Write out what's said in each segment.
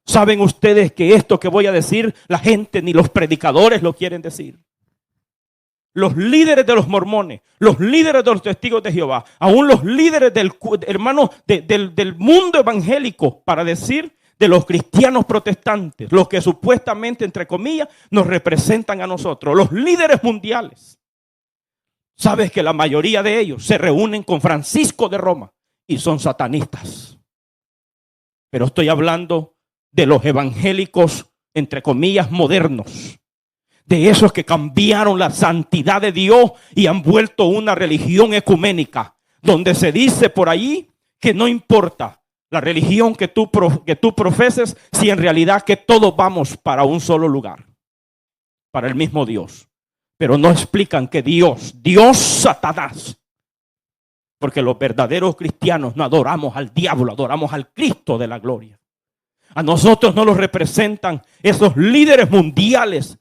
Saben ustedes que esto que voy a decir, la gente ni los predicadores lo quieren decir. Los líderes de los mormones, los líderes de los testigos de Jehová, aún los líderes del mundo evangélico, para decir de los cristianos protestantes, los que supuestamente, entre comillas, nos representan a nosotros, los líderes mundiales. Sabes que la mayoría de ellos se reúnen con Francisco de Roma y son satanistas. Pero estoy hablando de los evangélicos, entre comillas, modernos. De esos que cambiaron la santidad de Dios y han vuelto una religión ecuménica, donde se dice por ahí que no importa la religión que tú profeses, si en realidad que todos vamos para un solo lugar, para el mismo Dios. Pero no explican que Dios, Satanás, porque los verdaderos cristianos no adoramos al diablo, adoramos al Cristo de la gloria. A nosotros no los representan esos líderes mundiales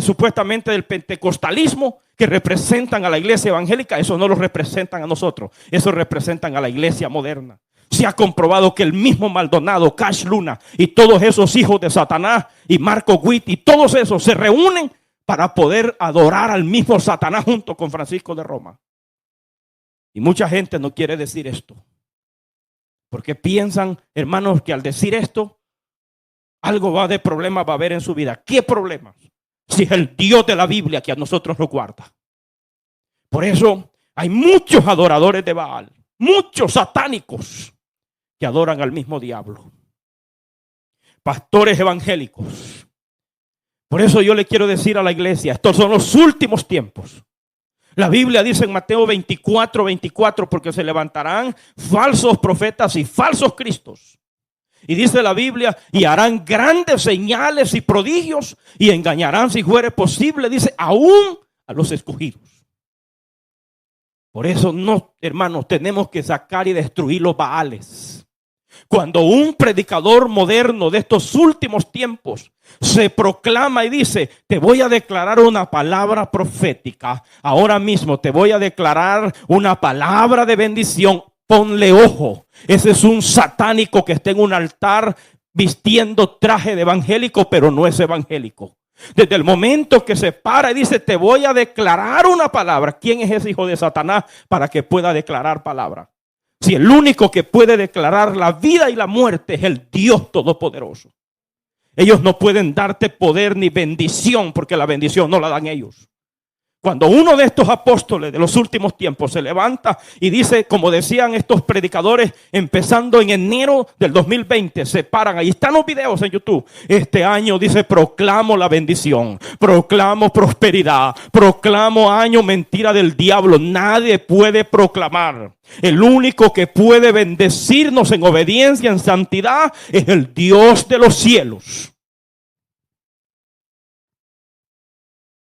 supuestamente del pentecostalismo que representan a la iglesia evangélica. Eso no los representan a nosotros, eso representan a la iglesia moderna. Se ha comprobado que el mismo Maldonado, Cash Luna y todos esos hijos de Satanás y Marco Witt y todos esos se reúnen para poder adorar al mismo Satanás junto con Francisco de Roma. Y mucha gente no quiere decir esto, porque piensan, hermanos, que al decir esto, algo de problemas va a haber en su vida. ¿Qué problemas? Si es el Dios de la Biblia que a nosotros nos guarda. Por eso hay muchos adoradores de Baal, muchos satánicos que adoran al mismo diablo. Pastores evangélicos. Por eso yo le quiero decir a la iglesia, estos son los últimos tiempos. La Biblia dice en Mateo 24, porque se levantarán falsos profetas y falsos cristos. Y dice la Biblia, y harán grandes señales y prodigios, y engañarán, si fuere posible, dice, aún a los escogidos. Por eso no, hermanos, tenemos que sacar y destruir los Baales. Cuando un predicador moderno de estos últimos tiempos se proclama y dice, te voy a declarar una palabra profética, ahora mismo te voy a declarar una palabra de bendición, ponle ojo. Ese es un satánico que está en un altar vistiendo traje de evangélico, pero no es evangélico. Desde el momento que se para y dice, te voy a declarar una palabra. ¿Quién es ese hijo de Satanás para que pueda declarar palabra? Si el único que puede declarar la vida y la muerte es el Dios Todopoderoso. Ellos no pueden darte poder ni bendición, porque la bendición no la dan ellos. Cuando uno de estos apóstoles de los últimos tiempos se levanta y dice, como decían estos predicadores, empezando en enero del 2020, se paran, ahí están los videos en YouTube. Este año dice, proclamo la bendición, proclamo prosperidad, proclamo año mentira del diablo. Nadie puede proclamar. El único que puede bendecirnos en obediencia, en santidad, es el Dios de los cielos.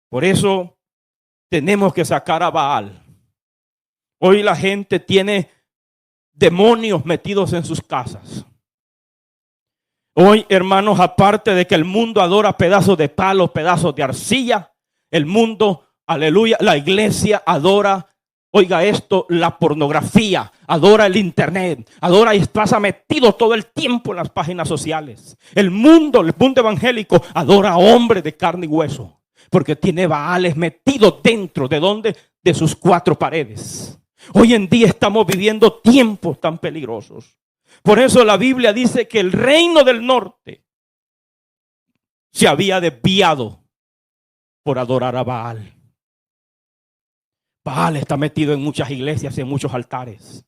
Por eso tenemos que sacar a Baal. Hoy la gente tiene demonios metidos en sus casas. Hoy, hermanos, aparte de que el mundo adora pedazos de palo, pedazos de arcilla, el mundo, aleluya, la iglesia adora, oiga esto, la pornografía, adora el internet, adora y pasa metido todo el tiempo en las páginas sociales. El mundo evangélico adora a hombres de carne y hueso, porque tiene Baales metidos dentro de donde, de sus cuatro paredes. Hoy en día estamos viviendo tiempos tan peligrosos. Por eso la Biblia dice que el reino del norte se había desviado por adorar a Baal. Baal está metido en muchas iglesias, en muchos altares.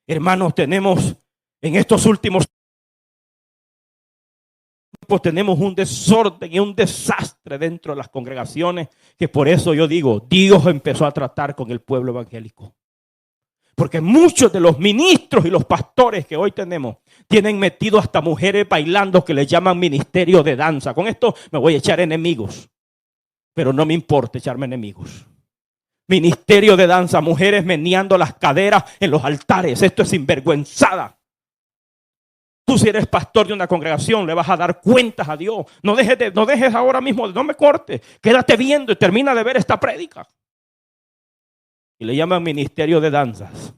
Hermanos, tenemos en estos últimos tenemos un desorden y un desastre dentro de las congregaciones, que por eso yo digo, Dios empezó a tratar con el pueblo evangélico. Porque muchos de los ministros y los pastores que hoy tenemos tienen metido hasta mujeres bailando, que les llaman ministerio de danza. Con esto me voy a echar enemigos, pero no me importa echarme enemigos. Ministerio de danza, mujeres meneando las caderas en los altares. Esto es sinvergüenzada. Tú, si eres pastor de una congregación, le vas a dar cuentas a Dios. No dejes ahora mismo, no me cortes. Quédate viendo y termina de ver esta prédica. Y le llaman ministerio de danzas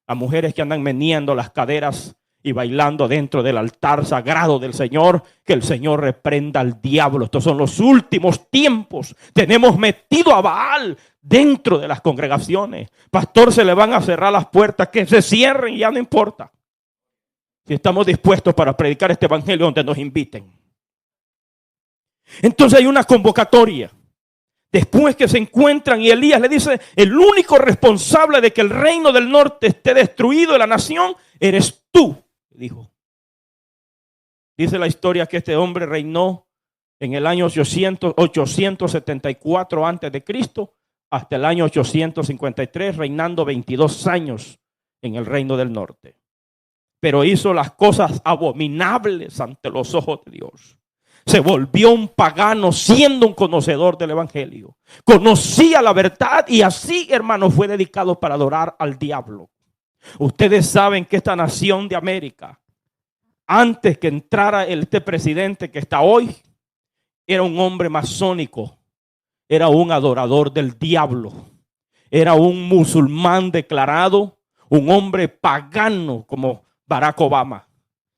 a mujeres que andan meneando las caderas y bailando dentro del altar sagrado del Señor, que el Señor reprenda al diablo. Estos son los últimos tiempos. Tenemos metido a Baal dentro de las congregaciones. Pastor, se le van a cerrar las puertas, que se cierren y ya no importa. Si estamos dispuestos para predicar este evangelio donde nos inviten. Entonces hay una convocatoria. Después que se encuentran y Elías le dice, el único responsable de que el reino del norte esté destruido de la nación, eres tú, dijo. Dice la historia que este hombre reinó en el año 874 antes de Cristo hasta el año 853, reinando 22 años en el reino del norte. Pero hizo las cosas abominables ante los ojos de Dios. Se volvió un pagano siendo un conocedor del evangelio. Conocía la verdad y así, hermano, fue dedicado para adorar al diablo. Ustedes saben que esta nación de América, antes que entrara este presidente que está hoy, era un hombre masónico, era un adorador del diablo, era un musulmán declarado, un hombre pagano como Barack Obama.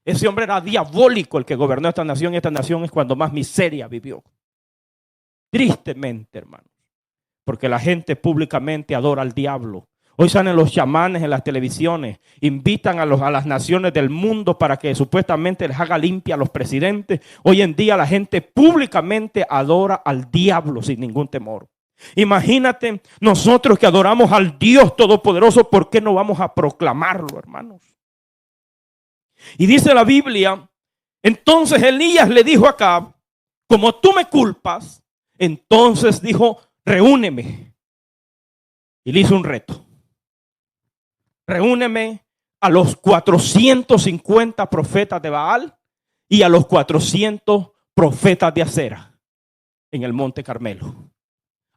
Ese hombre era diabólico el que gobernó esta nación, y esta nación es cuando más miseria vivió. Tristemente, hermanos, porque la gente públicamente adora al diablo. Hoy salen los chamanes en las televisiones, invitan a las naciones del mundo para que supuestamente les haga limpia a los presidentes. Hoy en día la gente públicamente adora al diablo sin ningún temor. Imagínate nosotros que adoramos al Dios Todopoderoso, ¿por qué no vamos a proclamarlo, hermanos? Y dice la Biblia, entonces Elías le dijo a Acab, como tú me culpas, entonces dijo, reúneme. Y le hizo un reto. Reúneme a los 450 profetas de Baal y a los 400 profetas de Acera en el monte Carmelo.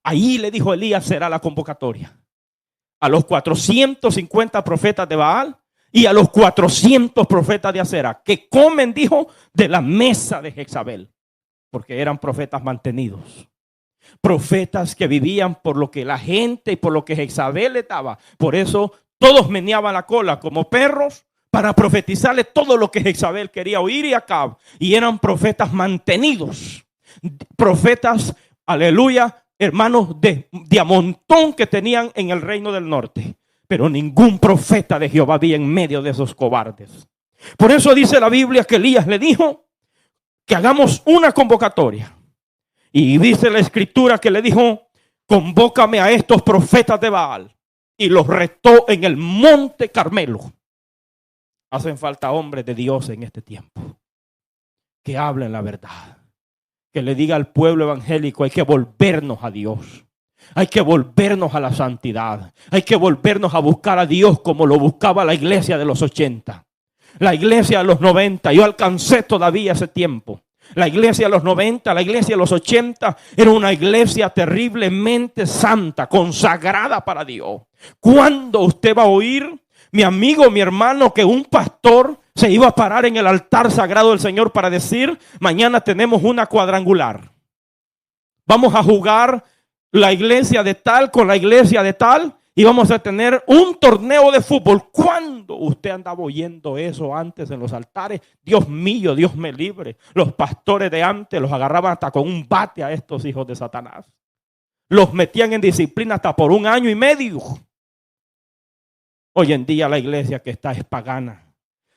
Ahí le dijo Elías, será la convocatoria. A los 450 profetas de Baal y a los 400 profetas de Acera, que comen, dijo, de la mesa de Jezabel, porque eran profetas mantenidos. Profetas que vivían por lo que la gente y por lo que Jezabel les daba. Por eso todos meneaban la cola como perros para profetizarle todo lo que Jezabel quería oír y Acab. Y eran profetas mantenidos. Profetas, aleluya, hermanos, de a montón que tenían en el reino del norte. Pero ningún profeta de Jehová había en medio de esos cobardes. Por eso dice la Biblia que Elías le dijo que hagamos una convocatoria. Y dice la escritura que le dijo, convócame a estos profetas de Baal. Y los retó en el monte Carmelo. Hacen falta hombres de Dios en este tiempo que hablen la verdad. Que le diga al pueblo evangélico, hay que volvernos a Dios. Hay que volvernos a la santidad. Hay que volvernos a buscar a Dios como lo buscaba la iglesia de los 80. La iglesia de los 90. Yo alcancé todavía ese tiempo. La iglesia de los 90, la iglesia de los 80 era una iglesia terriblemente santa, consagrada para Dios. ¿Cuándo usted va a oír, mi amigo, mi hermano, que un pastor se iba a parar en el altar sagrado del Señor para decir, mañana tenemos una cuadrangular? Vamos a jugar la iglesia de tal con la iglesia de tal y vamos a tener un torneo de fútbol. ¿Cuándo usted andaba oyendo eso antes en los altares? Dios mío, Dios me libre. Los pastores de antes los agarraban hasta con un bate a estos hijos de Satanás. Los metían en disciplina hasta por 1 año y medio. Hoy en día la iglesia que está es pagana.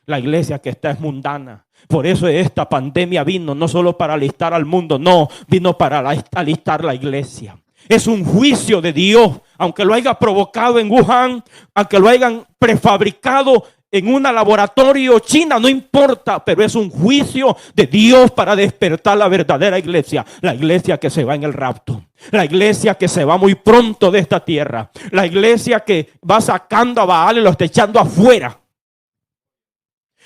La iglesia que está es mundana. Por eso esta pandemia vino no solo para alistar al mundo, no, vino para alistar la iglesia. Es un juicio de Dios, aunque lo haya provocado en Wuhan, aunque lo hayan prefabricado en un laboratorio china, no importa, pero es un juicio de Dios para despertar la verdadera iglesia, la iglesia que se va en el rapto, la iglesia que se va muy pronto de esta tierra, la iglesia que va sacando a Baal y lo está echando afuera.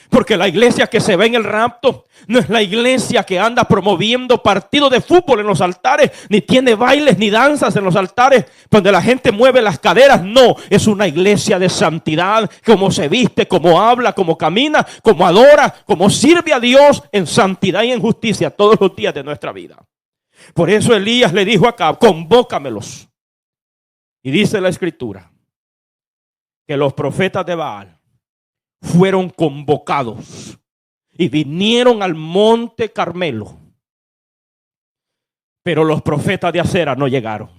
Porque la iglesia que se ve en el rapto no es la iglesia que anda promoviendo partidos de fútbol en los altares, ni tiene bailes ni danzas en los altares donde la gente mueve las caderas. No, es una iglesia de santidad, como se viste, como habla, como camina, como adora, como sirve a Dios en santidad y en justicia todos los días de nuestra vida. Por eso Elías le dijo acá, convócamelos. Y dice la escritura que los profetas de Baal fueron convocados y vinieron al monte Carmelo. Pero los profetas de Acera no llegaron.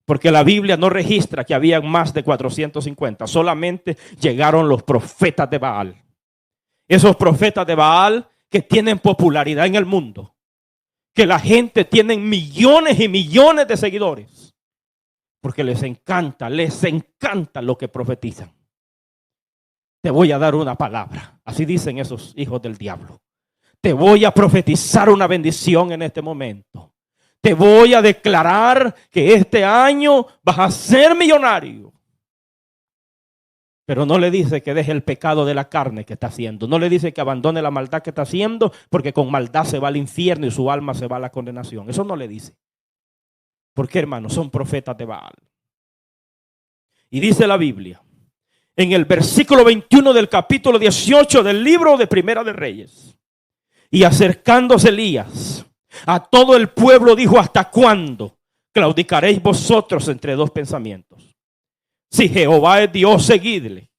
Porque la Biblia no registra que habían más de 450. Solamente llegaron los profetas de Baal. Esos profetas de Baal que tienen popularidad en el mundo. Que la gente tiene millones y millones de seguidores. Porque les encanta lo que profetizan. Te voy a dar una palabra. Así dicen esos hijos del diablo. Te voy a profetizar una bendición en este momento. Te voy a declarar que este año vas a ser millonario. Pero no le dice que deje el pecado de la carne que está haciendo. No le dice que abandone la maldad que está haciendo, porque con maldad se va al infierno y su alma se va a la condenación. Eso no le dice. ¿Por qué, hermanos? Son profetas de Baal. Y dice la Biblia, en el versículo 21 del capítulo 18 del libro de Primera de Reyes. Y acercándose Elías a todo el pueblo dijo: ¿hasta cuándo claudicaréis vosotros entre dos pensamientos? Si Jehová es Dios, seguidle.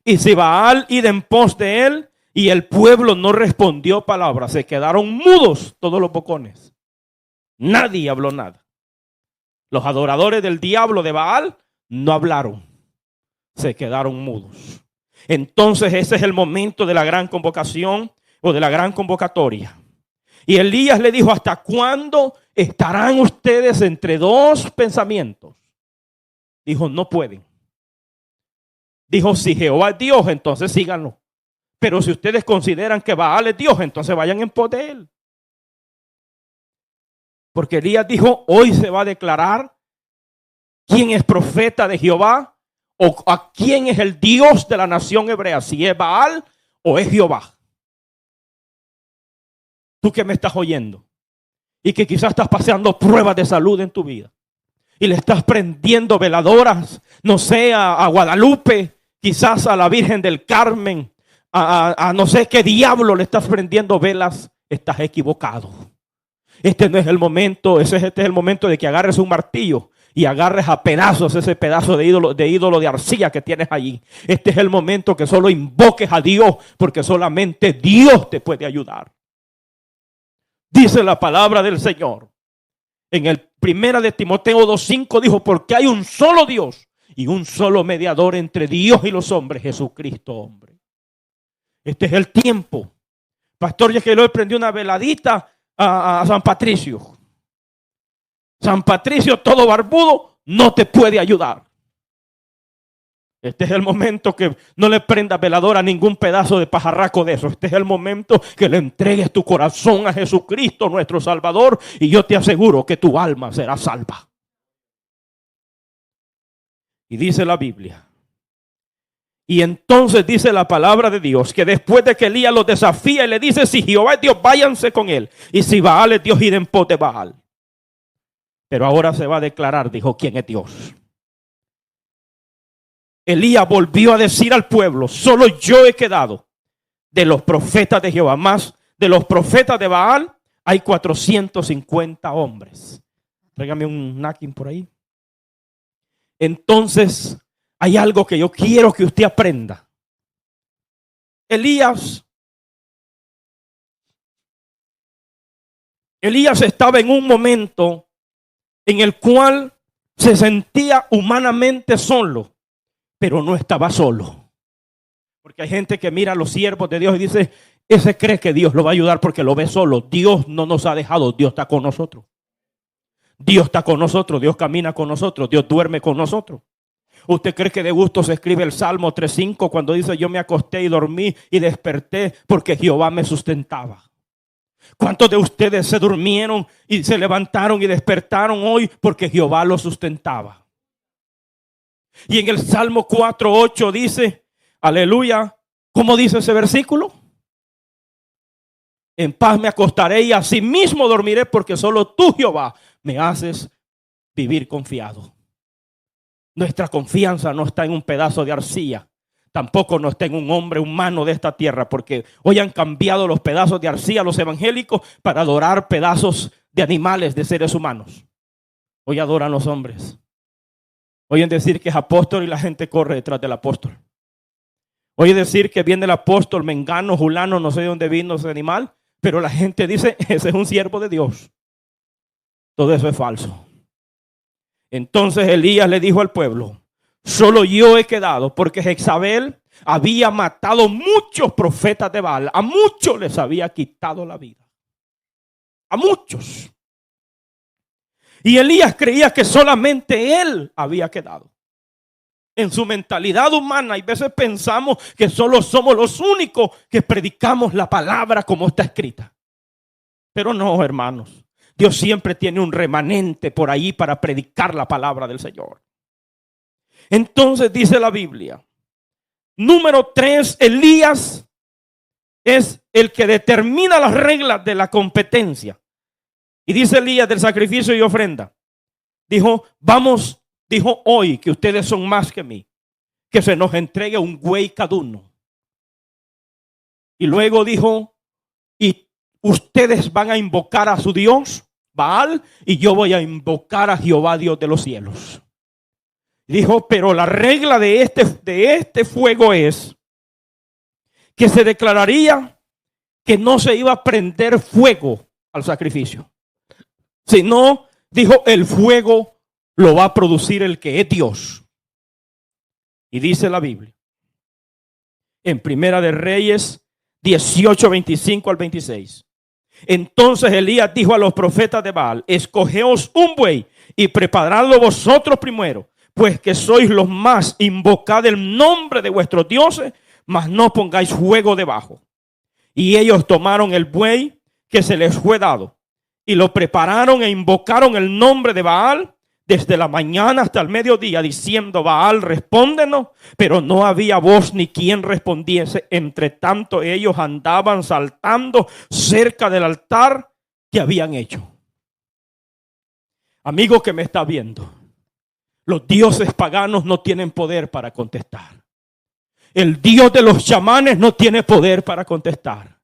Y si Baal, id en pos de él. Y el pueblo no respondió palabra. Se quedaron mudos todos los bocones. Nadie habló nada. Los adoradores del diablo de Baal no hablaron. Se quedaron mudos. Entonces ese es el momento de la gran convocación o de la gran convocatoria. Y Elías le dijo: ¿hasta cuándo estarán ustedes entre dos pensamientos? Dijo: no pueden. Dijo: si Jehová es Dios, entonces síganlo. Pero si ustedes consideran que Baal es Dios, entonces vayan en pos de él. Porque Elías dijo: hoy se va a declarar quién es profeta de Jehová o a quién es el Dios de la nación hebrea, si es Baal o es Jehová. Tú que me estás oyendo y que quizás estás pasando pruebas de salud en tu vida y le estás prendiendo veladoras, no sé, a Guadalupe, quizás a la Virgen del Carmen, a no sé qué diablo le estás prendiendo velas, estás equivocado. Este no es el momento, este es el momento de que agarres un martillo y agarres a pedazos ese pedazo de ídolo de arcilla que tienes allí. Este es el momento que solo invoques a Dios, porque solamente Dios te puede ayudar. Dice la palabra del Señor. En el 1 de Timoteo 2:5 dijo: porque hay un solo Dios y un solo mediador entre Dios y los hombres, Jesucristo hombre. Este es el tiempo. Pastor, ya que le prendió una veladita a San Patricio. San Patricio todo barbudo no te puede ayudar. Este es el momento que no le prendas veladora a ningún pedazo de pajarraco de eso. Este es el momento que le entregues tu corazón a Jesucristo, nuestro Salvador, y yo te aseguro que tu alma será salva. Y dice la Biblia. Y entonces dice la palabra de Dios que después de que Elías los desafía y le dice: si Jehová es Dios, váyanse con él. Y si Baal es Dios, id en pos de Baal. Pero ahora se va a declarar, dijo, quién es Dios. Elías volvió a decir al pueblo: solo yo he quedado de los profetas de Jehová. Más de los profetas de Baal hay 450 hombres. Tráigame un napkin por ahí. Entonces hay algo que yo quiero que usted aprenda. Elías estaba en un momento en el cual se sentía humanamente solo, pero no estaba solo. Porque hay gente que mira a los siervos de Dios y dice: ese cree que Dios lo va a ayudar porque lo ve solo. Dios no nos ha dejado, Dios está con nosotros. Dios está con nosotros, Dios camina con nosotros, Dios duerme con nosotros. ¿Usted cree que de gusto se escribe el Salmo 3:5 cuando dice: yo me acosté y dormí y desperté porque Jehová me sustentaba? ¿Cuántos de ustedes se durmieron y se levantaron y despertaron hoy porque Jehová los sustentaba? Y en el Salmo 4:8 dice, aleluya, ¿cómo dice ese versículo? En paz me acostaré y asimismo dormiré, porque solo tú, Jehová, me haces vivir confiado. Nuestra confianza no está en un pedazo de arcilla. Tampoco no está en un hombre humano de esta tierra, porque hoy han cambiado los pedazos de arcilla los evangélicos para adorar pedazos de animales, de seres humanos. Hoy adoran los hombres. Oyen decir que es apóstol y la gente corre detrás del apóstol. Oye decir que viene el apóstol Mengano, Julano, no sé de dónde vino ese animal, pero la gente dice, ese es un siervo de Dios. Todo eso es falso. Entonces Elías le dijo al pueblo, solo yo he quedado, porque Jezabel había matado muchos profetas de Baal. A muchos les había quitado la vida. A muchos. Y Elías creía que solamente él había quedado. En su mentalidad humana, hay veces pensamos que solo somos los únicos que predicamos la palabra como está escrita. Pero no, hermanos. Dios siempre tiene un remanente por ahí para predicar la palabra del Señor. Entonces dice la Biblia. Número 3, Elías es el que determina las reglas de la competencia. Y dice Elías del sacrificio y ofrenda. Dijo hoy que ustedes son más que mí. Que se nos entregue un buey cada uno. Y luego dijo, y ustedes van a invocar a su Dios, Baal, y yo voy a invocar a Jehová, Dios de los cielos. Dijo, pero la regla de este fuego es que se declararía que no se iba a prender fuego al sacrificio. Sino, dijo, el fuego lo va a producir el que es Dios. Y dice la Biblia, en Primera de Reyes 18, 25 al 26. Entonces Elías dijo a los profetas de Baal, escogeos un buey y preparadlo vosotros primero, pues que sois los más, invocad el nombre de vuestros dioses, mas no pongáis fuego debajo. Y ellos tomaron el buey que se les fue dado y lo prepararon e invocaron el nombre de Baal desde la mañana hasta el mediodía, diciendo, Baal, respóndenos. Pero no había voz ni quien respondiese. Entre tanto ellos andaban saltando cerca del altar que habían hecho. Amigo que me está viendo, los dioses paganos no tienen poder para contestar. El Dios de los chamanes no tiene poder para contestar,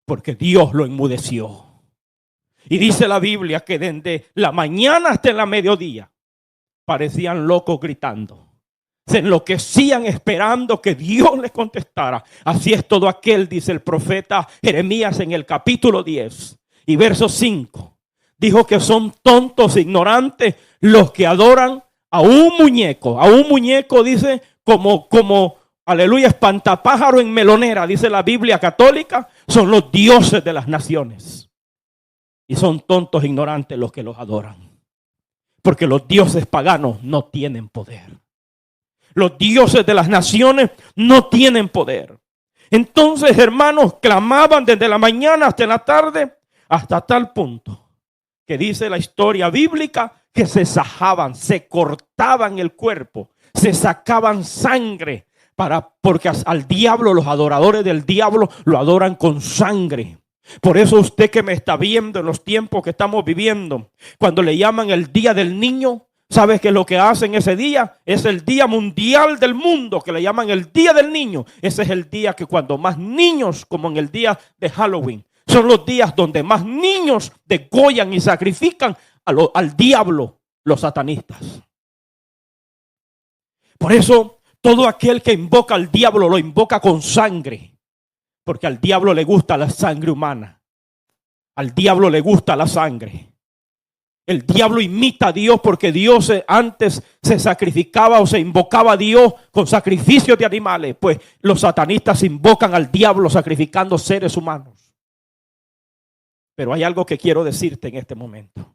porque Dios lo enmudeció. Y dice la Biblia que desde la mañana hasta la mediodía parecían locos gritando. Se enloquecían esperando que Dios les contestara. Así es todo aquel, dice el profeta Jeremías en el capítulo 10 y verso 5. Dijo que son tontos, ignorantes los que adoran a un muñeco. A un muñeco, dice, como aleluya, espantapájaro en melonera, dice la Biblia católica, son los dioses de las naciones. Y son tontos, ignorantes los que los adoran. Porque los dioses paganos no tienen poder. Los dioses de las naciones no tienen poder. Entonces, hermanos, clamaban desde la mañana hasta la tarde, hasta tal punto que dice la historia bíblica que se sajaban, se cortaban el cuerpo, se sacaban sangre, porque al diablo, los adoradores del diablo lo adoran con sangre. Por eso usted que me está viendo en los tiempos que estamos viviendo, cuando le llaman el Día del Niño, ¿sabes qué es lo que hacen ese día? Es el Día Mundial del Mundo, que le llaman el Día del Niño. Ese es el día que cuando más niños, como en el día de Halloween, son los días donde más niños degollan y sacrifican al diablo, los satanistas. Por eso, todo aquel que invoca al diablo lo invoca con sangre. Porque al diablo le gusta la sangre humana. Al diablo le gusta la sangre. El diablo imita a Dios porque Dios antes se sacrificaba o se invocaba a Dios con sacrificios de animales. Pues los satanistas invocan al diablo sacrificando seres humanos. Pero hay algo que quiero decirte en este momento.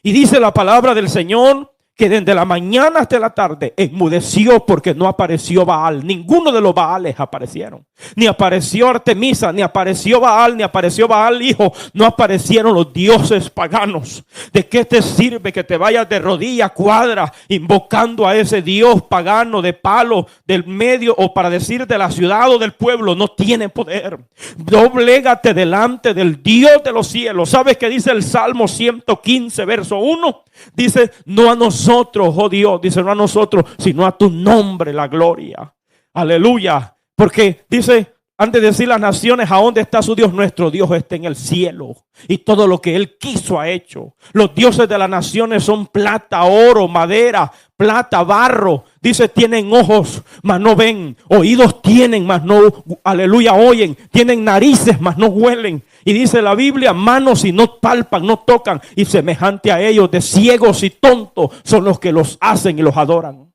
Y dice la palabra del Señor que desde la mañana hasta la tarde enmudeció porque no apareció Baal. Ninguno de los Baales aparecieron. Ni apareció Artemisa, ni apareció Baal, ni apareció Baal hijo. No aparecieron los dioses paganos. ¿De qué te sirve que te vayas de rodillas, cuadra, invocando a ese dios pagano de palo del medio, o para decir de la ciudad o del pueblo? No tiene poder. Doblégate delante del Dios de los cielos. ¿Sabes qué dice el Salmo 115, verso 1? Dice, no a nosotros, oh Dios, dice, no a nosotros, sino a tu nombre la gloria. Aleluya. Porque dice, Han de decir las naciones, ¿a dónde está su Dios? Nuestro Dios está en el cielo. Y todo lo que Él quiso ha hecho. Los dioses de las naciones son plata, oro, madera, plata, barro. Dice, tienen ojos, mas no ven. Oídos tienen, mas no, aleluya, oyen. Tienen narices, mas no huelen. Y dice la Biblia, manos y no palpan, no tocan. Y semejante a ellos, de ciegos y tontos, son los que los hacen y los adoran.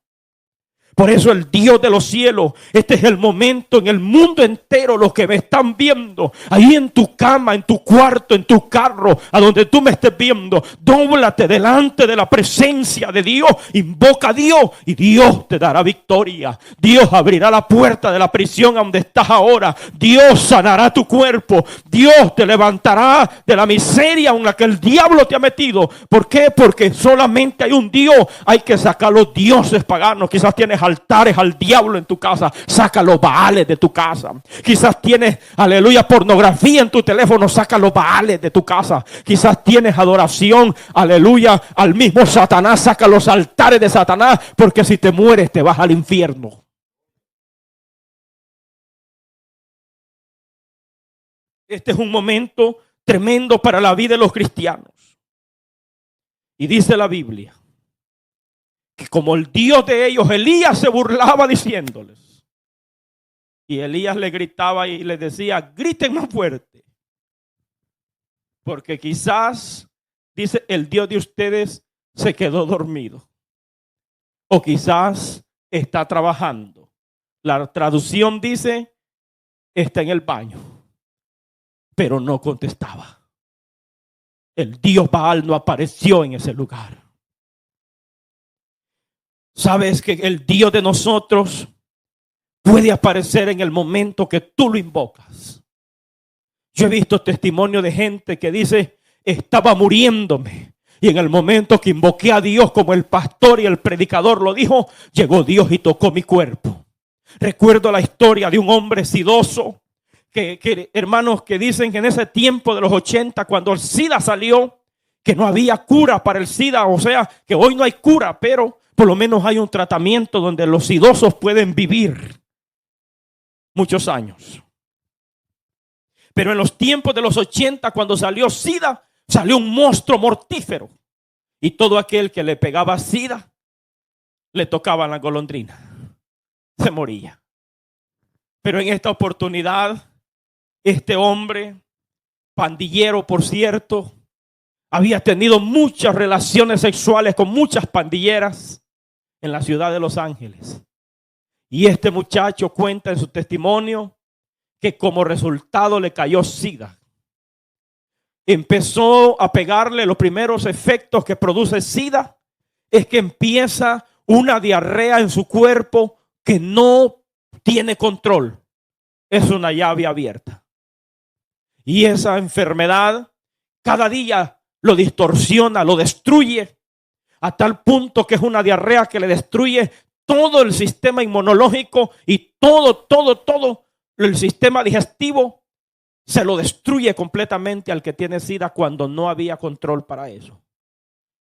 Por eso el Dios de los cielos, este es el momento en el mundo entero, los que me están viendo, ahí en tu cama, en tu cuarto, en tu carro, a donde tú me estés viendo, dóblate delante de la presencia de Dios, invoca a Dios y Dios te dará victoria. Dios abrirá la puerta de la prisión a donde estás ahora. Dios sanará tu cuerpo. Dios te levantará de la miseria en la que el diablo te ha metido. ¿Por qué? Porque solamente hay un Dios. Hay que sacar los dioses paganos. Quizás tienes altares al diablo en tu casa, saca los baales de tu casa. Quizás tienes, aleluya, pornografía en tu teléfono, saca los baales de tu casa. Quizás tienes adoración, aleluya, al mismo Satanás, saca los altares de Satanás, porque si te mueres te vas al infierno. Este es un momento tremendo para la vida de los cristianos. Y dice la Biblia que como el Dios de ellos, Elías se burlaba diciéndoles. Y Elías le gritaba y les decía, griten más fuerte. Porque quizás, dice, el Dios de ustedes se quedó dormido. O quizás está trabajando. La traducción dice, está en el baño. Pero no contestaba. El Dios Baal no apareció en ese lugar. Sabes que el Dios de nosotros puede aparecer en el momento que tú lo invocas. Yo he visto testimonio de gente que dice, estaba muriéndome. Y en el momento que invoqué a Dios, como el pastor y el predicador lo dijo, llegó Dios y tocó mi cuerpo. Recuerdo la historia de un hombre sidoso, que hermanos, que dicen que en ese tiempo de los 80, cuando el SIDA salió, que no había cura para el SIDA. O sea, que hoy no hay cura, pero por lo menos hay un tratamiento donde los idosos pueden vivir muchos años. Pero en los tiempos de los 80, cuando salió SIDA, salió un monstruo mortífero. Y todo aquel que le pegaba SIDA, le tocaba la golondrina. Se moría. Pero en esta oportunidad, este hombre, pandillero por cierto, había tenido muchas relaciones sexuales con muchas pandilleras en la ciudad de Los Ángeles. Y este muchacho cuenta en su testimonio que como resultado le cayó SIDA. Empezó a pegarle. Los primeros efectos que produce SIDA es que empieza una diarrea en su cuerpo que no tiene control. Es una llave abierta. Y esa enfermedad cada día lo distorsiona, lo destruye, a tal punto que es una diarrea que le destruye todo el sistema inmunológico y todo el sistema digestivo. Se lo destruye completamente al que tiene SIDA cuando no había control para eso.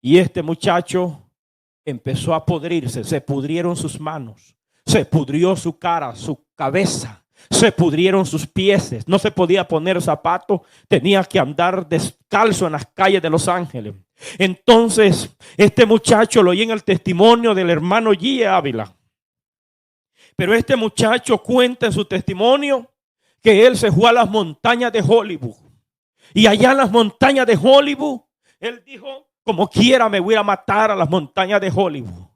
Y este muchacho empezó a podrirse, se pudrieron sus manos, se pudrió su cara, su cabeza, se pudrieron sus pies, no se podía poner zapatos, tenía que andar descalzo en las calles de Los Ángeles. Entonces, este muchacho lo oí en el testimonio del hermano G. Ávila. Pero este muchacho cuenta en su testimonio que él se fue a las montañas de Hollywood. Y allá en las montañas de Hollywood, él dijo, como quiera me voy a matar a las montañas de Hollywood.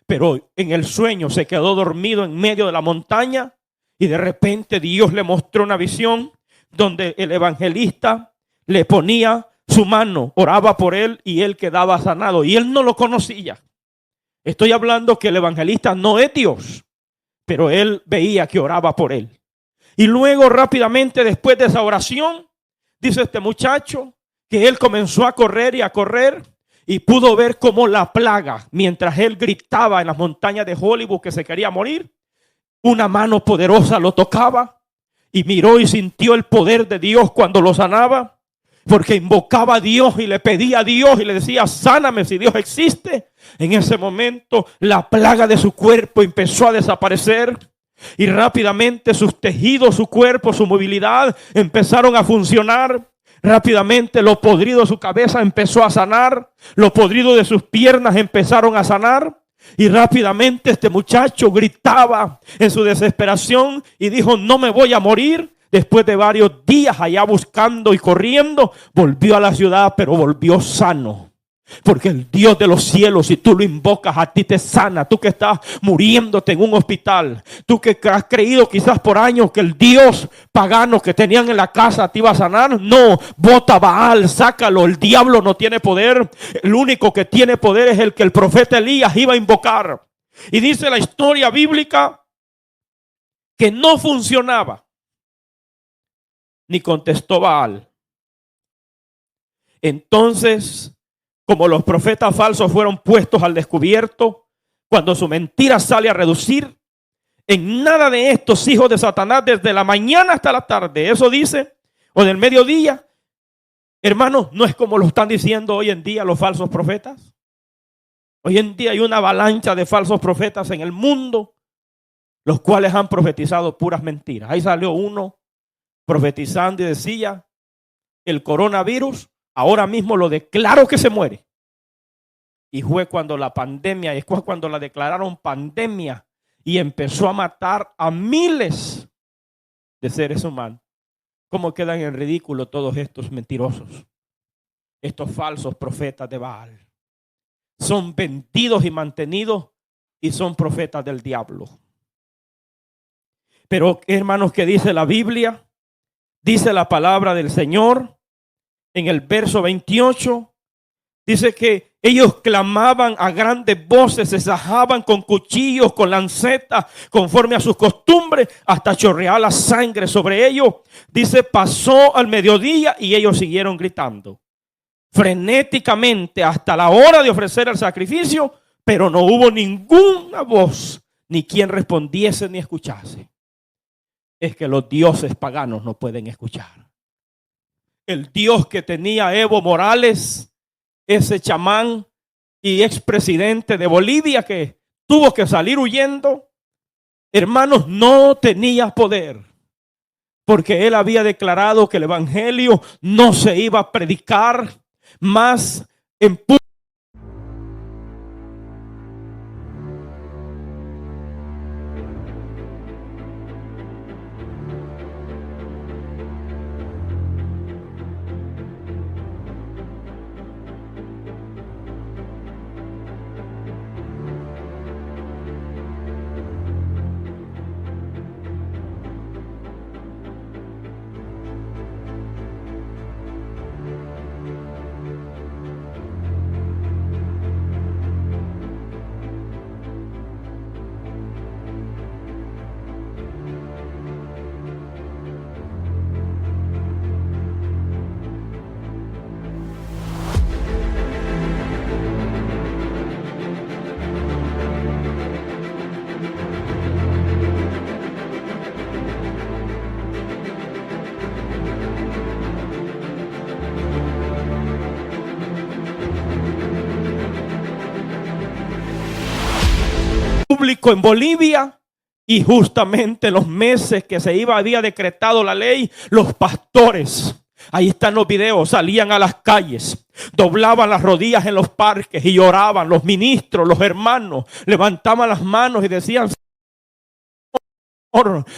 Pero en el sueño se quedó dormido en medio de la montaña. Y de repente Dios le mostró una visión donde el evangelista le ponía su mano, oraba por él y él quedaba sanado. Y él no lo conocía. Estoy hablando que el evangelista no es Dios, pero él veía que oraba por él. Y luego rápidamente después de esa oración, dice este muchacho que él comenzó a correr y pudo ver cómo la plaga, mientras él gritaba en las montañas de Hollywood que se quería morir, una mano poderosa lo tocaba y miró y sintió el poder de Dios cuando lo sanaba. Porque invocaba a Dios y le pedía a Dios y le decía, sáname si Dios existe. En ese momento la plaga de su cuerpo empezó a desaparecer. Y rápidamente sus tejidos, su cuerpo, su movilidad empezaron a funcionar. Rápidamente lo podrido de su cabeza empezó a sanar. Lo podrido de sus piernas empezaron a sanar. Y rápidamente este muchacho gritaba en su desesperación y dijo: no me voy a morir. Después de varios días allá buscando y corriendo, volvió a la ciudad, pero volvió sano. Porque el Dios de los cielos, si tú lo invocas, a ti te sana. Tú que estás muriéndote en un hospital, tú que has creído quizás por años que el Dios pagano que tenían en la casa te iba a sanar. No, bota a Baal, sácalo. El diablo no tiene poder. El único que tiene poder es el que el profeta Elías iba a invocar. Y dice la historia bíblica que no funcionaba. Ni contestó Baal. Entonces, como los profetas falsos fueron puestos al descubierto, cuando su mentira sale a reducir, en nada de estos hijos de Satanás, desde la mañana hasta la tarde, eso dice, o del mediodía, hermanos, no es como lo están diciendo hoy en día los falsos profetas. Hoy en día hay una avalancha de falsos profetas en el mundo, los cuales han profetizado puras mentiras. Ahí salió uno profetizando y decía: el coronavirus ahora mismo lo declaro que se muere. Y fue cuando la pandemia, y fue cuando la declararon pandemia y empezó a matar a miles de seres humanos. ¿Cómo quedan en ridículo todos estos mentirosos? Estos falsos profetas de Baal. Son vendidos y mantenidos y son profetas del diablo. Pero hermanos, ¿qué dice la Biblia? Dice la palabra del Señor en el verso 28. Dice que ellos clamaban a grandes voces, se sajaban con cuchillos, con lancetas, conforme a sus costumbres, hasta chorrear la sangre sobre ellos. Dice, pasó al mediodía y ellos siguieron gritando frenéticamente hasta la hora de ofrecer el sacrificio, pero no hubo ninguna voz, ni quien respondiese ni escuchase. Es que los dioses paganos no pueden escuchar. El Dios que tenía Evo Morales, ese chamán y expresidente de Bolivia que tuvo que salir huyendo, hermanos, no tenía poder. Porque él había declarado que el evangelio no se iba a predicar más en público. Público en Bolivia, y justamente en los meses que había decretado la ley, los pastores, ahí están los videos, salían a las calles, doblaban las rodillas en los parques y lloraban. Los ministros, los hermanos, levantaban las manos y decían: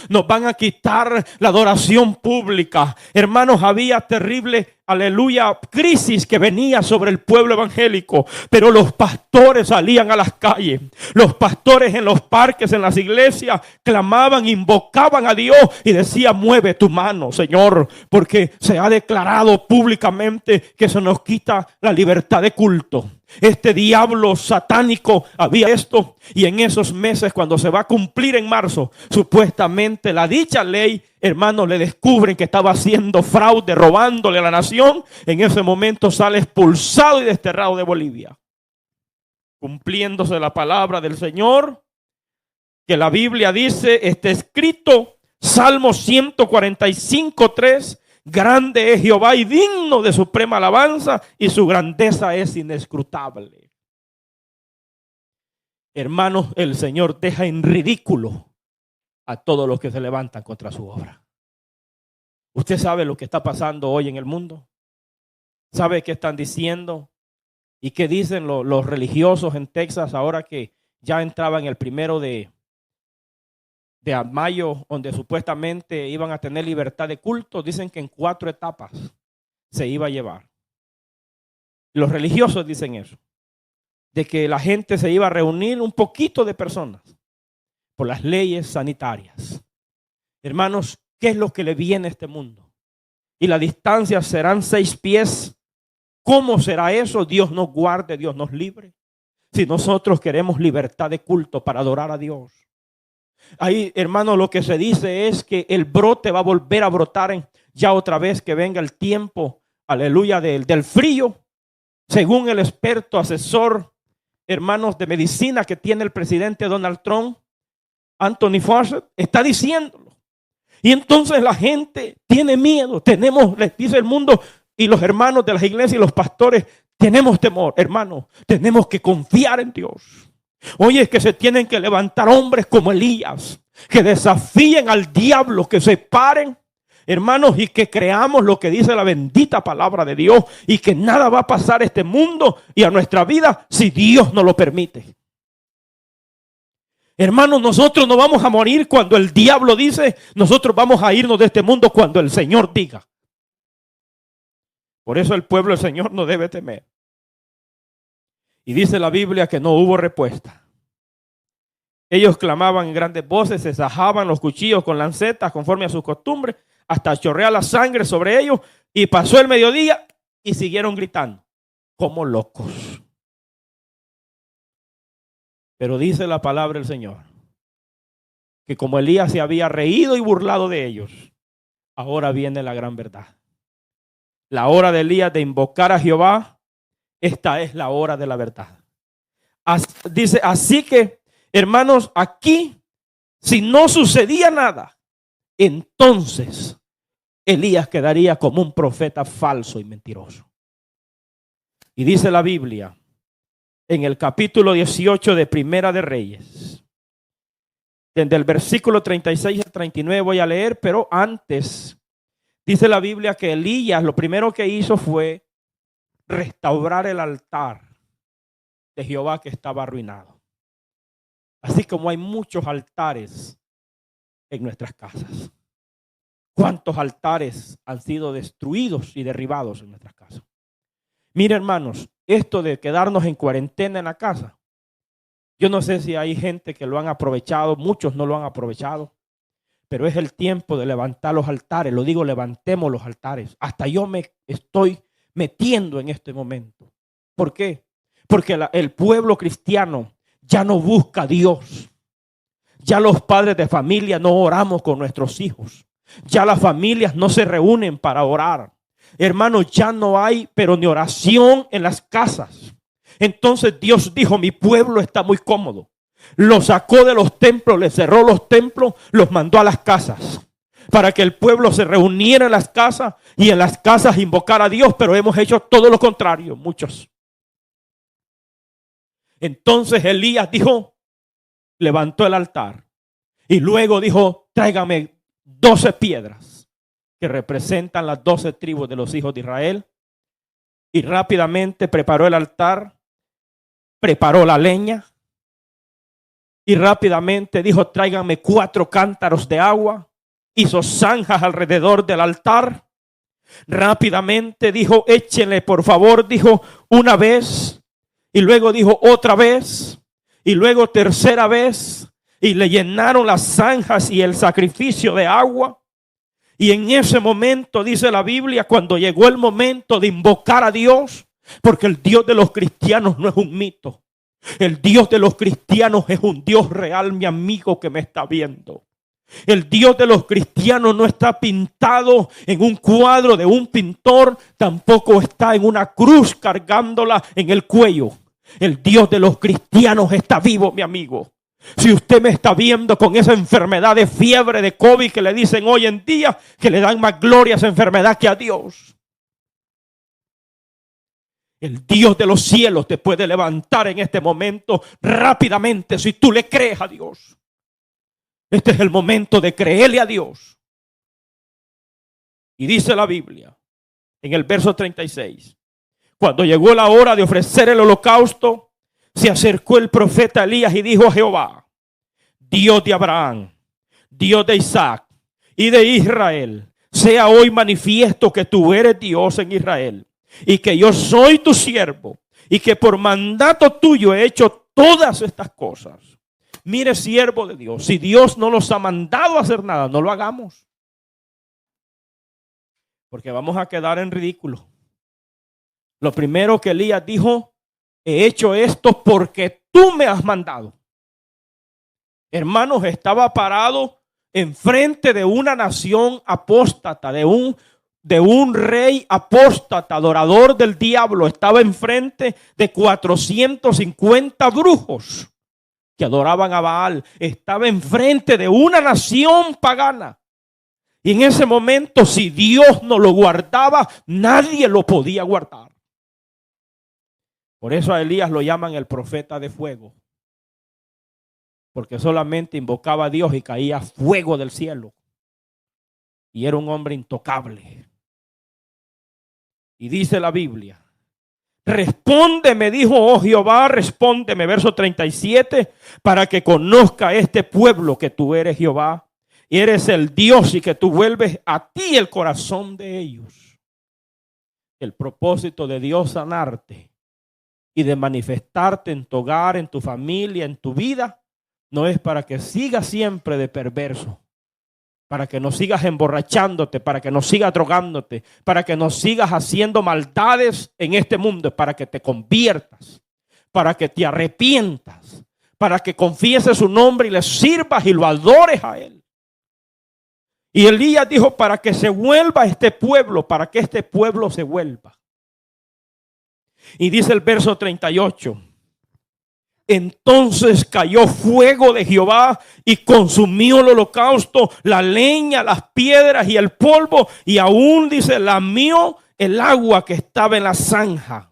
nos van a quitar la adoración pública. Hermanos, había terrible, aleluya, crisis que venía sobre el pueblo evangélico, pero los pastores salían a las calles, los pastores en los parques, en las iglesias, clamaban, invocaban a Dios y decían: mueve tu mano, Señor, porque se ha declarado públicamente que se nos quita la libertad de culto. Este diablo satánico había esto, y en esos meses, cuando se va a cumplir en marzo, supuestamente la dicha ley, hermanos, le descubren que estaba haciendo fraude, robándole a la nación. En ese momento sale expulsado y desterrado de Bolivia, cumpliéndose la palabra del Señor, que la Biblia dice, está escrito, Salmo 145:3. Grande es Jehová y digno de suprema alabanza, y su grandeza es inescrutable. Hermanos, el Señor deja en ridículo a todos los que se levantan contra su obra. Usted sabe lo que está pasando hoy en el mundo. ¿Sabe qué están diciendo? ¿Y qué dicen los religiosos en Texas ahora que ya entraban el 1 de mayo, donde supuestamente iban a tener libertad de culto? Dicen que en 4 etapas se iba a llevar. Los religiosos dicen eso, de que la gente se iba a reunir, un poquito de personas, por las leyes sanitarias. Hermanos, ¿qué es lo que le viene a este mundo? Y la distancia serán 6 pies. ¿Cómo será eso? Dios nos guarde, Dios nos libre. Si nosotros queremos libertad de culto para adorar a Dios. Ahí, hermano, lo que se dice es que el brote va a volver a brotar ya otra vez que venga el tiempo, aleluya, del frío. Según el experto asesor, hermanos, de medicina que tiene el presidente Donald Trump, Anthony Fauci, está diciéndolo. Y entonces la gente tiene miedo. Les dice el mundo y los hermanos de las iglesias y los pastores, tenemos temor, hermanos. Tenemos que confiar en Dios. Oye, es que se tienen que levantar hombres como Elías, que desafíen al diablo, que se paren, hermanos, y que creamos lo que dice la bendita palabra de Dios, y que nada va a pasar a este mundo y a nuestra vida si Dios no lo permite. Hermanos, nosotros no vamos a morir cuando el diablo dice, nosotros vamos a irnos de este mundo cuando el Señor diga. Por eso el pueblo del Señor no debe temer. Y dice la Biblia que no hubo respuesta. Ellos clamaban en grandes voces, se sajaban los cuchillos con lancetas conforme a sus costumbres, hasta chorrear la sangre sobre ellos. Y pasó el mediodía y siguieron gritando como locos. Pero dice la palabra del Señor que como Elías se había reído y burlado de ellos, ahora viene la gran verdad. La hora de Elías de invocar a Jehová, esta es la hora de la verdad. Dice, así que, hermanos, aquí, si no sucedía nada, entonces Elías quedaría como un profeta falso y mentiroso. Y dice la Biblia, en el capítulo 18 de Primera de Reyes, desde el versículo 36 al 39 voy a leer, pero antes dice la Biblia que Elías lo primero que hizo fue restaurar el altar de Jehová que estaba arruinado. Así como hay muchos altares en nuestras casas. ¿Cuántos altares han sido destruidos y derribados en nuestras casas? Mire, hermanos, esto de quedarnos en cuarentena en la casa, yo no sé si hay gente que lo han aprovechado, muchos no lo han aprovechado, pero es el tiempo de levantar los altares. Lo digo, levantemos los altares. Hasta yo me estoy metiendo en este momento. ¿Por qué? Porque el pueblo cristiano ya no busca a Dios. Ya los padres de familia no oramos con nuestros hijos. Ya las familias no se reúnen para orar. Hermanos, ya no hay, pero ni oración en las casas. Entonces Dios dijo, mi pueblo está muy cómodo. Los sacó de los templos, les cerró los templos, los mandó a las casas. Para que el pueblo se reuniera en las casas y en las casas invocara a Dios. Pero hemos hecho todo lo contrario, muchos. Entonces Elías dijo, levantó el altar. Y luego dijo, tráigame 12 piedras que representan las 12 tribus de los hijos de Israel. Y rápidamente preparó el altar, preparó la leña. Y rápidamente dijo, tráiganme 4 cántaros de agua. Hizo zanjas alrededor del altar. Rápidamente dijo, échenle por favor, dijo una vez. Y luego dijo otra vez. Y luego tercera vez. Y le llenaron las zanjas y el sacrificio de agua. Y en ese momento, dice la Biblia, cuando llegó el momento de invocar a Dios, porque el Dios de los cristianos no es un mito. El Dios de los cristianos es un Dios real, mi amigo que me está viendo. El Dios de los cristianos no está pintado en un cuadro de un pintor, tampoco está en una cruz cargándola en el cuello. El Dios de los cristianos está vivo, mi amigo. Si usted me está viendo con esa enfermedad de fiebre de COVID que le dicen hoy en día, que le dan más gloria a esa enfermedad que a Dios. El Dios de los cielos te puede levantar en este momento rápidamente si tú le crees a Dios. Este es el momento de creerle a Dios. Y dice la Biblia en el verso 36. Cuando llegó la hora de ofrecer el holocausto, se acercó el profeta Elías y dijo a Jehová: Dios de Abraham, Dios de Isaac y de Israel, sea hoy manifiesto que tú eres Dios en Israel y que yo soy tu siervo y que por mandato tuyo he hecho todas estas cosas. Mire, siervo de Dios, si Dios no nos ha mandado a hacer nada, no lo hagamos. Porque vamos a quedar en ridículo. Lo primero que Elías dijo: he hecho esto porque tú me has mandado. Hermanos, estaba parado enfrente de una nación apóstata, de un rey apóstata, adorador del diablo. Estaba enfrente de 450 brujos que adoraban a Baal. Estaba enfrente de una nación pagana. Y en ese momento, si Dios no lo guardaba, nadie lo podía guardar. Por eso a Elías lo llaman el profeta de fuego. Porque solamente invocaba a Dios y caía fuego del cielo. Y era un hombre intocable. Y dice la Biblia: respóndeme, dijo, oh Jehová, respóndeme, verso 37, para que conozca este pueblo que tú eres Jehová, y eres el Dios, y que tú vuelves a ti el corazón de ellos. El propósito de Dios sanarte y de manifestarte en tu hogar, en tu familia, en tu vida, no es para que sigas siempre de perverso, para que no sigas emborrachándote, para que no sigas drogándote, para que no sigas haciendo maldades en este mundo. Es para que te conviertas, para que te arrepientas, para que confieses su nombre y le sirvas y lo adores a Él. Y Elías dijo: para que se vuelva este pueblo, para que este pueblo se vuelva. Y dice el verso 38. Entonces cayó fuego de Jehová y consumió el holocausto, la leña, las piedras y el polvo, y aún, dice, lamió el agua que estaba en la zanja.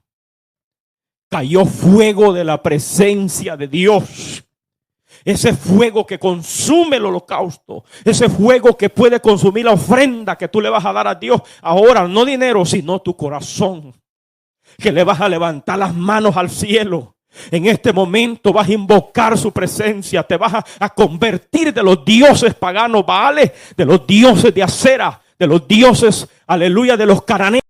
Cayó fuego de la presencia de Dios. Ese fuego que consume el holocausto, ese fuego que puede consumir la ofrenda que tú le vas a dar a Dios. Ahora, no dinero, sino tu corazón, que le vas a levantar las manos al cielo. En este momento vas a invocar su presencia. Te vas a convertir de los dioses paganos Baales, de los dioses de Acera, de los dioses, aleluya, de los cananeos.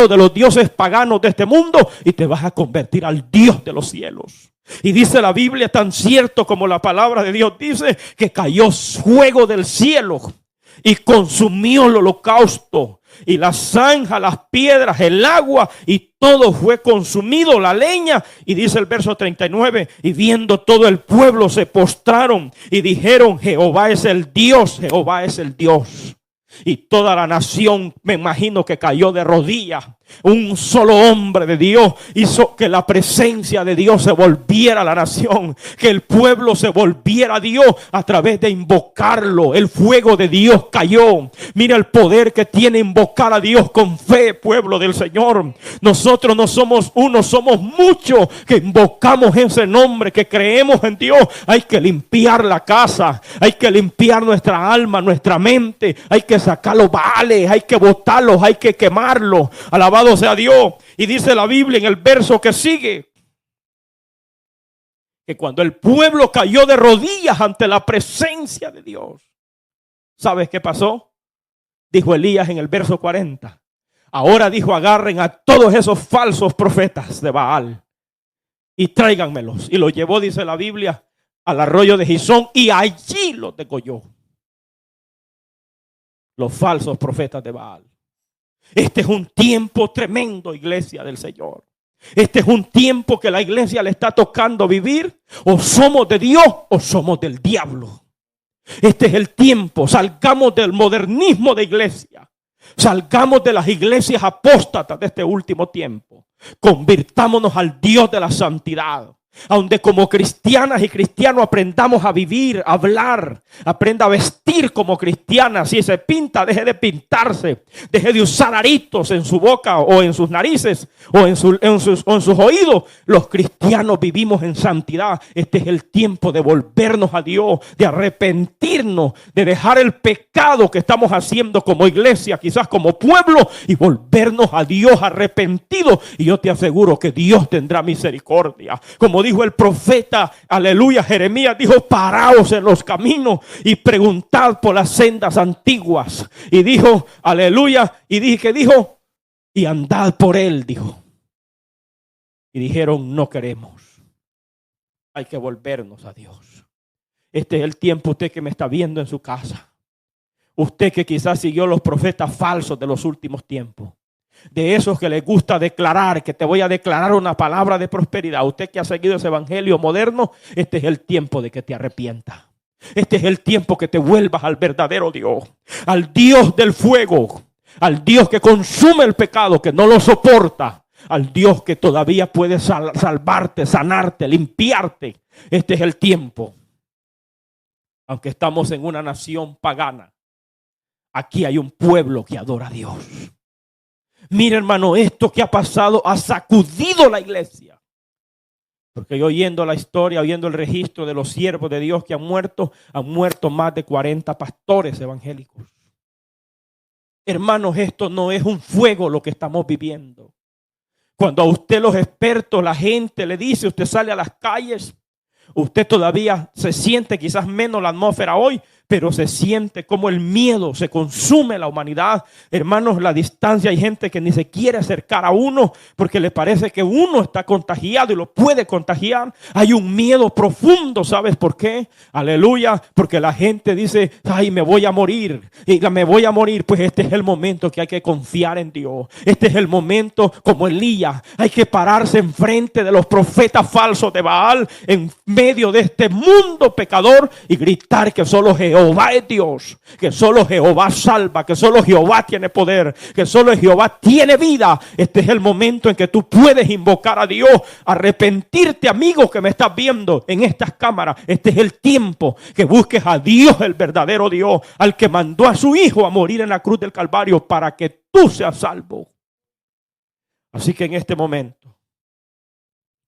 De los dioses paganos de este mundo y te vas a convertir al Dios de los cielos. Y dice la Biblia, tan cierto como la palabra de Dios dice, que cayó fuego del cielo y consumió el holocausto y la zanja, las piedras, el agua, y todo fue consumido, la leña. Y dice el verso 39, y viendo todo el pueblo se postraron y dijeron: Jehová es el Dios, Jehová es el Dios. Y toda la nación, me imagino, que cayó de rodillas. Un solo hombre de Dios hizo que la presencia de Dios se volviera a la nación, que el pueblo se volviera a Dios a través de invocarlo. El fuego de Dios cayó. Mira el poder que tiene invocar a Dios con fe, pueblo del Señor. Nosotros no somos uno, somos muchos que invocamos ese nombre, que creemos en Dios. Hay que limpiar la casa, hay que limpiar nuestra alma, nuestra mente, hay que sacar los baales, hay que botarlos, hay que quemarlos. Alabado sea Dios. Y dice la Biblia en el verso que sigue, que cuando el pueblo cayó de rodillas ante la presencia de Dios, ¿sabes qué pasó? Dijo Elías en el verso 40. Ahora dijo, agarren a todos esos falsos profetas de Baal y tráiganmelos. Y los llevó, dice la Biblia, al arroyo de Gisón y allí los degolló. Los falsos profetas de Baal. Este es un tiempo tremendo, iglesia del Señor. Este es un tiempo que la iglesia le está tocando vivir. O somos de Dios o somos del diablo. Este es el tiempo. Salgamos del modernismo de iglesia. Salgamos de las iglesias apóstatas de este último tiempo. Convirtámonos al Dios de la santidad. Donde como cristianas y cristianos aprendamos a vivir, a hablar, aprenda a vestir como cristiana. Si se pinta, deje de pintarse, deje de usar aritos en su boca o en sus narices o en sus oídos. Los cristianos vivimos en santidad. Este es el tiempo de volvernos a Dios, de arrepentirnos, de dejar el pecado que estamos haciendo como iglesia, quizás como pueblo, y volvernos a Dios arrepentidos. Y yo te aseguro que Dios tendrá misericordia. Como dijo el profeta, aleluya, Jeremías dijo, paraos en los caminos y preguntad por las sendas antiguas. Y dijo, aleluya, y dijo, y andad por él, dijo. Y dijeron, no queremos. Hay que volvernos a Dios. Este es el tiempo, usted que me está viendo en su casa. Usted que quizás siguió los profetas falsos de los últimos tiempos. De esos que les gusta declarar, que te voy a declarar una palabra de prosperidad. Usted que ha seguido ese evangelio moderno, este es el tiempo de que te arrepientas. Este es el tiempo que te vuelvas al verdadero Dios, al Dios del fuego, al Dios que consume el pecado, que no lo soporta, al Dios que todavía puede salvarte, sanarte, limpiarte. Este es el tiempo. Aunque estamos en una nación pagana, aquí hay un pueblo que adora a Dios. Mira, hermano, esto que ha pasado ha sacudido la iglesia. Porque yo oyendo la historia, oyendo el registro de los siervos de Dios que han muerto más de 40 pastores evangélicos. Hermanos, esto no es un fuego lo que estamos viviendo. Cuando a usted los expertos, la gente le dice, usted sale a las calles, usted todavía se siente quizás menos la atmósfera hoy, pero se siente como el miedo se consume la humanidad. Hermanos, la distancia, hay gente que ni se quiere acercar a uno porque le parece que uno está contagiado y lo puede contagiar. Hay un miedo profundo, ¿sabes por qué? Aleluya, porque la gente dice, ay, me voy a morir, me voy a morir. Pues este es el momento que hay que confiar en Dios. Este es el momento, como Elías, hay que pararse enfrente de los profetas falsos de Baal, en medio de este mundo pecador, y gritar que solo Jehová es Dios, que solo Jehová salva, que solo Jehová tiene poder, que solo Jehová tiene vida. Este es el momento en que tú puedes invocar a Dios, arrepentirte, amigo que me estás viendo en estas cámaras. Este es el tiempo que busques a Dios, el verdadero Dios, al que mandó a su Hijo a morir en la cruz del Calvario para que tú seas salvo. Así que en este momento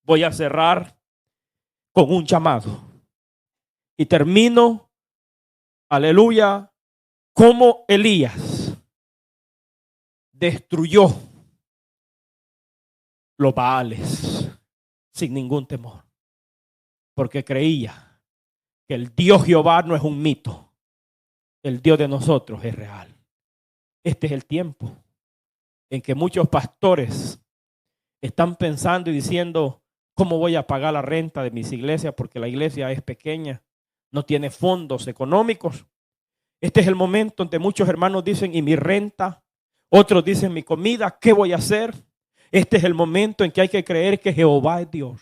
voy a cerrar con un llamado y termino, aleluya, como Elías destruyó los Baales sin ningún temor, porque creía que el Dios Jehová no es un mito, el Dios de nosotros es real. Este es el tiempo en que muchos pastores están pensando y diciendo, ¿cómo voy a pagar la renta de mis iglesias? Porque la iglesia es pequeña, no tiene fondos económicos. Este es el momento en que muchos hermanos dicen, ¿y mi renta? Otros dicen, mi comida, ¿qué voy a hacer? Este es el momento en que hay que creer que Jehová es Dios.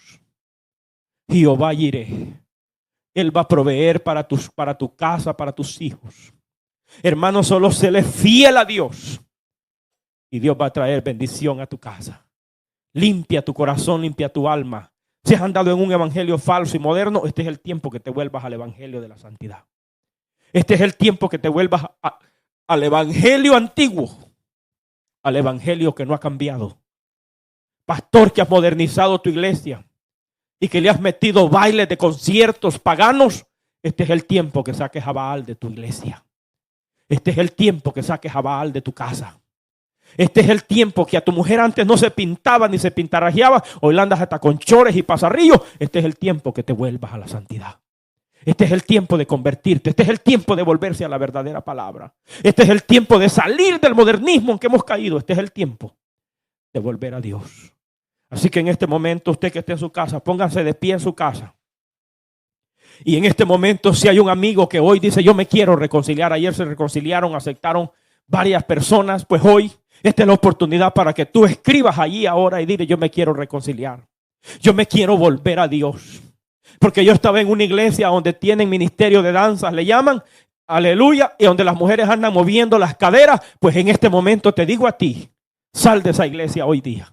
Jehová Jireh. Él va a proveer para tu casa, para tus hijos. Hermano, solo séle fiel a Dios y Dios va a traer bendición a tu casa. Limpia tu corazón, limpia tu alma. Si has andado en un evangelio falso y moderno, este es el tiempo que te vuelvas al evangelio de la santidad. Este es el tiempo que te vuelvas al evangelio antiguo, al evangelio que no ha cambiado. Pastor que has modernizado tu iglesia y que le has metido bailes de conciertos paganos, este es el tiempo que saques a Baal de tu iglesia. Este es el tiempo que saques a Baal de tu casa. Este es el tiempo que a tu mujer antes no se pintaba ni se pintarajeaba. Hoy la andas hasta con chores y pasarrillos. Este es el tiempo que te vuelvas a la santidad. Este es el tiempo de convertirte. Este es el tiempo de volverse a la verdadera palabra. Este es el tiempo de salir del modernismo en que hemos caído. Este es el tiempo de volver a Dios. Así que en este momento, usted que esté en su casa, pónganse de pie en su casa. Y en este momento, si hay un amigo que hoy dice, yo me quiero reconciliar. Ayer se reconciliaron, aceptaron varias personas. Pues hoy, esta es la oportunidad para que tú escribas allí ahora y dile, yo me quiero reconciliar. Yo me quiero volver a Dios. Porque yo estaba en una iglesia donde tienen ministerio de danzas, le llaman, aleluya, y donde las mujeres andan moviendo las caderas. Pues en este momento te digo a ti, sal de esa iglesia hoy día.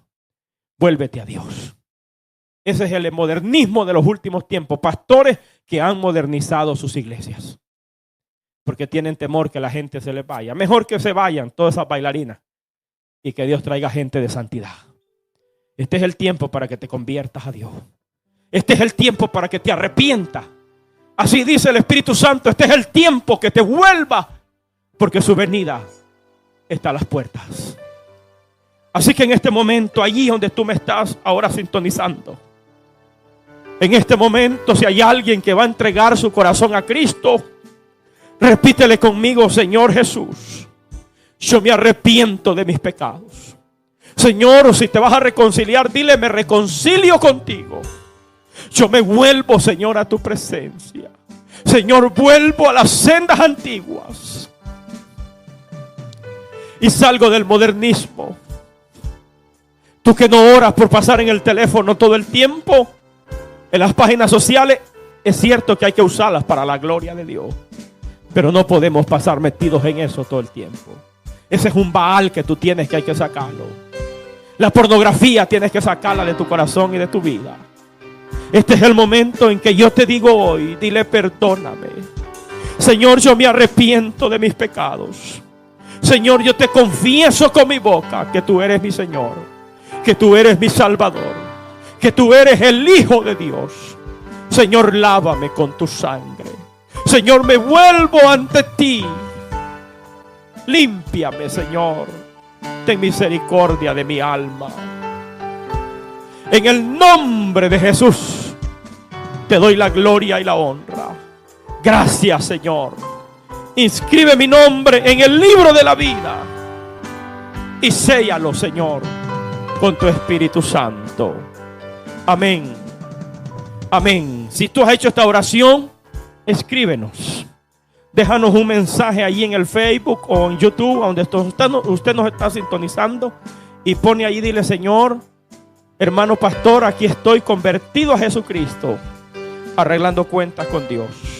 Vuélvete a Dios. Ese es el modernismo de los últimos tiempos. Pastores que han modernizado sus iglesias. Porque tienen temor que la gente se les vaya. Mejor que se vayan todas esas bailarinas. Y que Dios traiga gente de santidad. Este es el tiempo para que te conviertas a Dios. Este es el tiempo para que te arrepientas. Así dice el Espíritu Santo. Este es el tiempo que te vuelva. Porque su venida está a las puertas. Así que en este momento, allí donde tú me estás ahora sintonizando. En este momento, si hay alguien que va a entregar su corazón a Cristo, repítele conmigo, Señor Jesús, yo me arrepiento de mis pecados. Señor, si te vas a reconciliar, dile, me reconcilio contigo. Yo me vuelvo, Señor, a tu presencia. Señor, vuelvo a las sendas antiguas. Y salgo del modernismo. Tú que no oras por pasar en el teléfono todo el tiempo, en las páginas sociales, es cierto que hay que usarlas para la gloria de Dios. Pero no podemos pasar metidos en eso todo el tiempo. Ese es un Baal que tú tienes que hay que sacarlo. La pornografía tienes que sacarla de tu corazón y de tu vida. Este es el momento en que yo te digo hoy, dile perdóname. Señor, yo me arrepiento de mis pecados. Señor, yo te confieso con mi boca que tú eres mi Señor, que tú eres mi Salvador, que tú eres el Hijo de Dios. Señor, lávame con tu sangre. Señor, me vuelvo ante ti. Límpiame, Señor. Ten misericordia de mi alma. En el nombre de Jesús te doy la gloria y la honra. Gracias, Señor. Inscribe mi nombre en el libro de la vida y séllalo, Señor, con tu Espíritu Santo. Amén. Amén. Si tú has hecho esta oración, escríbenos. Déjanos un mensaje allí en el Facebook o en YouTube, donde usted nos está sintonizando, y pone allí, dile, Señor, hermano pastor, aquí estoy convertido a Jesucristo, arreglando cuentas con Dios.